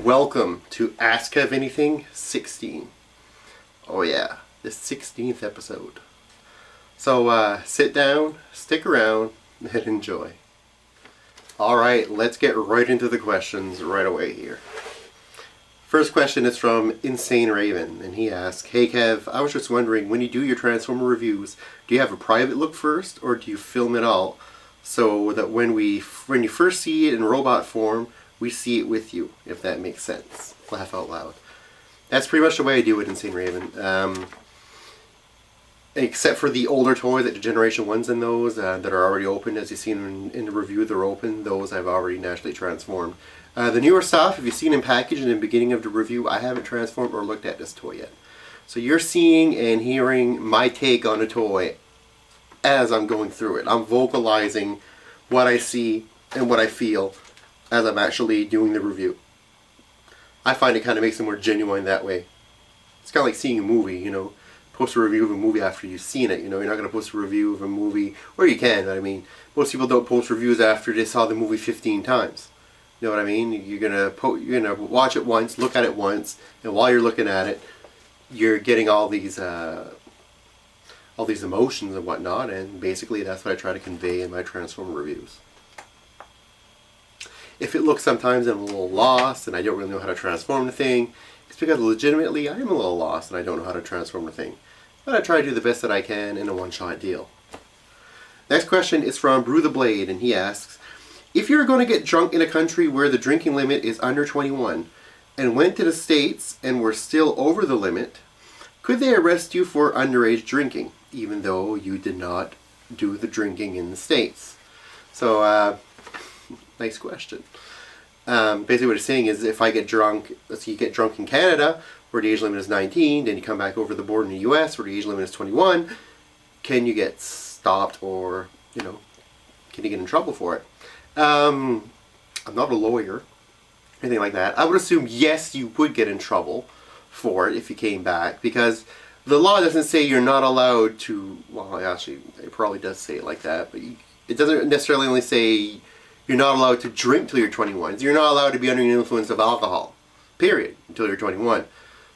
welcome to Ask Kev Anything 16. Oh yeah, the 16th episode. So sit down, stick around, and enjoy. Alright, let's get right into the questions right away here. First question is from Insane Raven, and he asks, "Hey Kev, I was just wondering, when you do your Transformer reviews, do you have a private look first, or do you film it all so that when you first see it in robot form, we see it with you, if that makes sense?" Laugh out loud. That's pretty much the way I do it, Insane Raven. Except for the older toys, like the Generation 1s and those that are already open, as you've seen in the review, they're open. Those I've already naturally transformed. The newer stuff, if you've seen in package in the beginning of the review, I haven't transformed or looked at this toy yet. So you're seeing and hearing my take on a toy as I'm going through it. I'm vocalizing what I see and what I feel as I'm actually doing the review. I find it kind of makes it more genuine that way. It's kind of like seeing a movie, you know. Post a review of a movie after you've seen it. You know, you're not going to post a review of a movie, or you can, but I mean, most people don't post reviews after they saw the movie 15 times. You know what I mean? You're gonna watch it once, look at it once, and while you're looking at it, you're getting all these emotions and whatnot, and basically that's what I try to convey in my Transformer reviews. If it looks sometimes I'm a little lost and I don't really know how to transform the thing, it's because legitimately I am a little lost and I don't know how to transform the thing. But I try to do the best that I can in a one-shot deal. Next question is from Brew the Blade, and he asks, "If you're going to get drunk in a country where the drinking limit is under 21 and went to the States and were still over the limit, could they arrest you for underage drinking, even though you did not do the drinking in the States?" So, nice question. Basically what it's saying is, if I get drunk, let's say you get drunk in Canada, where the age limit is 19, then you come back over the border in the US, where the age limit is 21, can you get stopped, or, you know, can you get in trouble for it? I'm not a lawyer, or anything like that. I would assume yes, you would get in trouble for it if you came back, because the law doesn't say you're not allowed to, well, actually, it probably does say it like that, but it doesn't necessarily only say you're not allowed to drink till you're 21. You're not allowed to be under the influence of alcohol, period, until you're 21.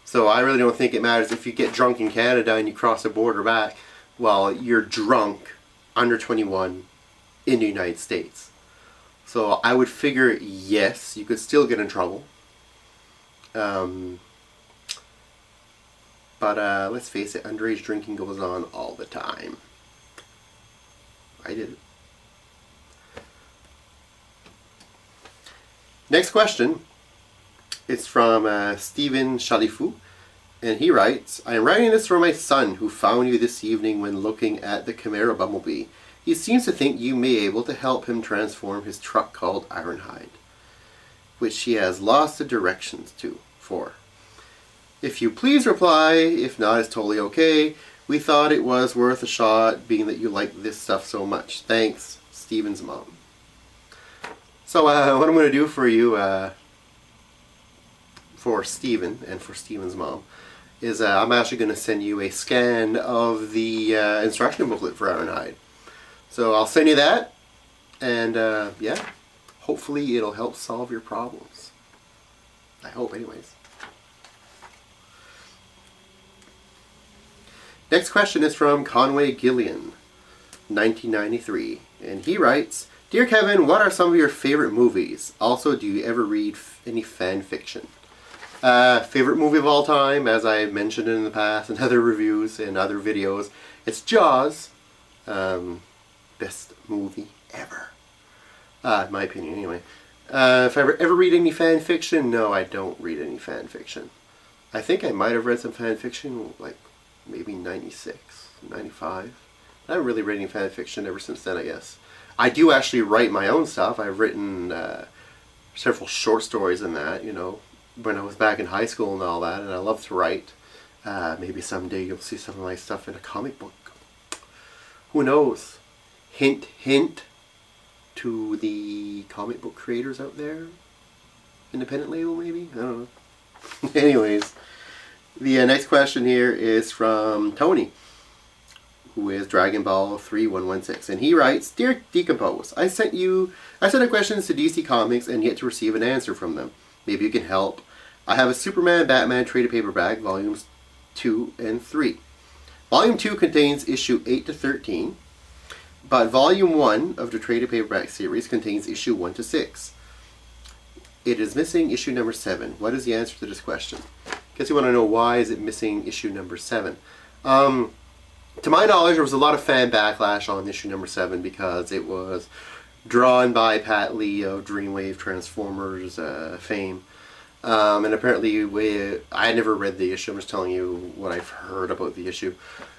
So I really don't think it matters if you get drunk in Canada and you cross the border back, well, you're drunk under 21 in the United States. So I would figure, yes, you could still get in trouble. But let's face it, underage drinking goes on all the time. I did it. Next question. It's from Steven Chalifou, and he writes, "I am writing this for my son, who found you this evening when looking at the Chimera Bumblebee. He seems to think you may be able to help him transform his truck called Ironhide, which he has lost the directions for. If you please reply, if not, it's totally okay. We thought it was worth a shot, being that you like this stuff so much. Thanks, Steven's mom." So what I'm going to do for you, for Steven and for Steven's mom, is I'm actually going to send you a scan of the instruction booklet for Ironhide. So I'll send you that, and yeah, hopefully it'll help solve your problems. I hope, anyways. Next question is from Conway Gillian, 1993, and he writes, "Dear Kevin, what are some of your favorite movies? Also, do you ever read any fan fiction?" Favorite movie of all time, as I mentioned in the past in other reviews and other videos, it's Jaws. Best movie ever. In my opinion, anyway. If I ever read any fan fiction, no, I don't read any fan fiction. I think I might have read some fan fiction, like maybe 96, 95. I haven't really read any fan fiction ever since then, I guess. I do actually write my own stuff. I've written several short stories in that, you know, when I was back in high school and all that, and I love to write. Maybe someday you'll see some of my stuff in a comic book. Who knows? Hint, hint to the comic book creators out there. Independent label, maybe? I don't know. Anyways, the next question here is from Tony, who is Dragon Ball 3116, and he writes, "Dear DCompose, I sent the questions to DC Comics and yet to receive an answer from them. Maybe you can help. I have a Superman Batman trade paperback, volumes 2 and 3. Volume 2 contains issue 8 to 13, but volume 1 of the trade paperback series contains issue 1 to 6. It is missing issue number 7. What is the answer to this question? Guess you want to know why is it missing issue number 7. To my knowledge, there was a lot of fan backlash on issue number 7 because it was drawn by Pat Lee of Dreamwave Transformers fame. And apparently, I never read the issue. I'm just telling you what I've heard about the issue.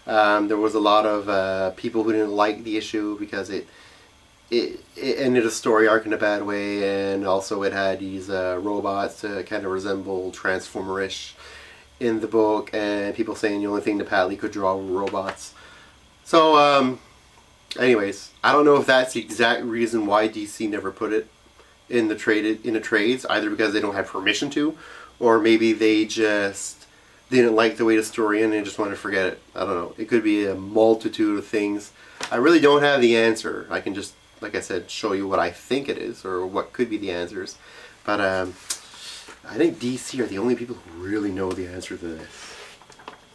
There was a lot of people who didn't like the issue because it ended a story arc in a bad way, and also it had these robots that kind of resemble Transformer-ish in the book, and people saying the only thing that Pat Lee could draw were robots. So, anyways, I don't know if that's the exact reason why DC never put it in the trades, either because they don't have permission to, or maybe they just didn't like the way the story ended and just wanted to forget it. I don't know. It could be a multitude of things. I really don't have the answer. I can just, like I said, show you what I think it is, or what could be the answers. But I think DC are the only people who really know the answer to this.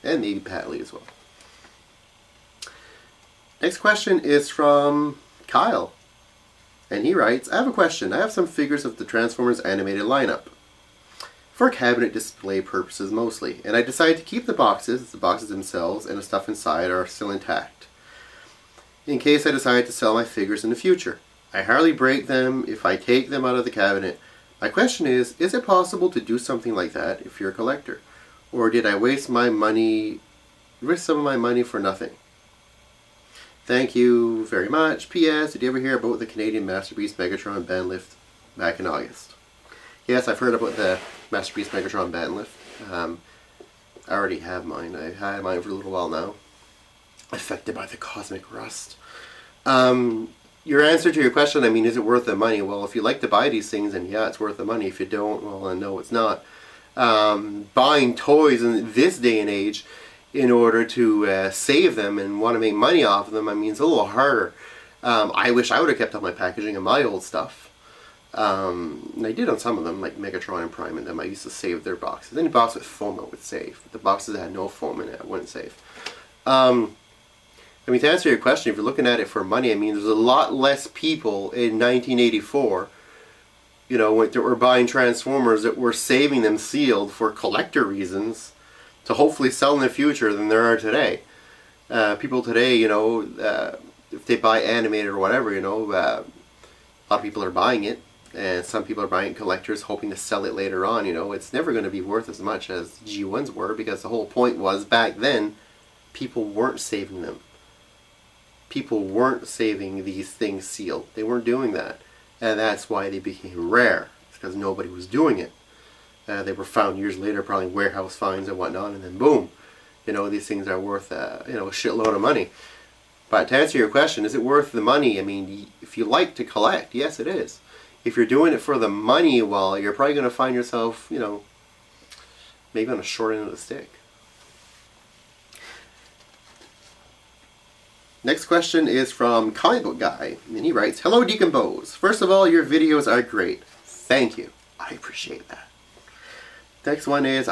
And maybe Pat Lee as well. Next question is from Kyle. And he writes, I have a question. I have some figures of the Transformers animated lineup for cabinet display purposes mostly, and I decided to keep the boxes themselves and the stuff inside are still intact, in case I decide to sell my figures in the future. I hardly break them if I take them out of the cabinet. My question is it possible to do something like that if you're a collector? Or did I waste some of my money for nothing? Thank you very much. P.S. Did you ever hear about the Canadian Masterpiece Megatron band lift back in August? Yes, I've heard about the Masterpiece Megatron band lift. I already have mine. I've had mine for a little while now. Affected by the cosmic rust. Your answer to your question, I mean, is it worth the money? Well, if you like to buy these things, then yeah, it's worth the money. If you don't, well, then no, it's not. Buying toys in this day and age in order to save them and want to make money off of them, I mean, it's a little harder. I wish I would have kept up my packaging of my old stuff. And I did on some of them, like Megatron and Prime and them. I used to save their boxes. Any box with foam I would save. But the boxes that had no foam in it, I wouldn't save. I mean, to answer your question, if you're looking at it for money, I mean, there's a lot less people in 1984, you know, that were buying Transformers that were saving them sealed for collector reasons to hopefully sell in the future than there are today. People today, you know, if they buy animated or whatever, you know, a lot of people are buying it, and some people are buying collectors hoping to sell it later on. You know, it's never going to be worth as much as G1s were, because the whole point was back then people weren't saving them. People weren't saving these things sealed. They weren't doing that, and that's why they became rare. It's because nobody was doing it. They were found years later, probably warehouse finds and whatnot, and then boom, you know, these things are worth you know, a shitload of money. But to answer your question, is it worth the money? I mean, if you like to collect, yes, it is. If you're doing it for the money, well, you're probably going to find yourself, you know, maybe on a short end of the stick. Next question is from Comic Book Guy, and he writes, Hello, DCompose. First of all, your videos are great. Thank you. I appreciate that. Next one is,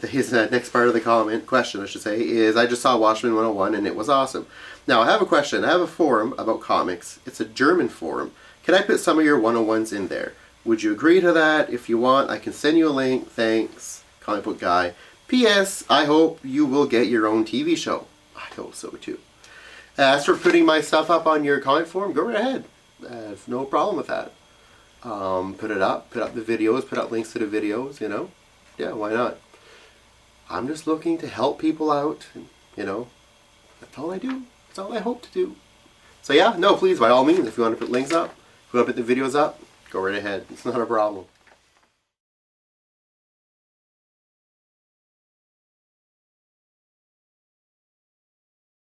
his next part of the question, I should say, is I just saw Watchmen 101 and it was awesome. Now, I have a question. I have a forum about comics. It's a German forum. Can I put some of your 101s in there? Would you agree to that? If you want, I can send you a link. Thanks, Comic Book Guy. P.S. I hope you will get your own TV show. I hope so, too. As for putting my stuff up on your comic forum, go right ahead. I have no problem with that. Put it up. Put up the videos. Put up links to the videos, you know. Yeah, why not? I'm just looking to help people out, and, you know, that's all I do. That's all I hope to do. So yeah, no, please, by all means, if you want to put links up, if you want to put the videos up, go right ahead. It's not a problem.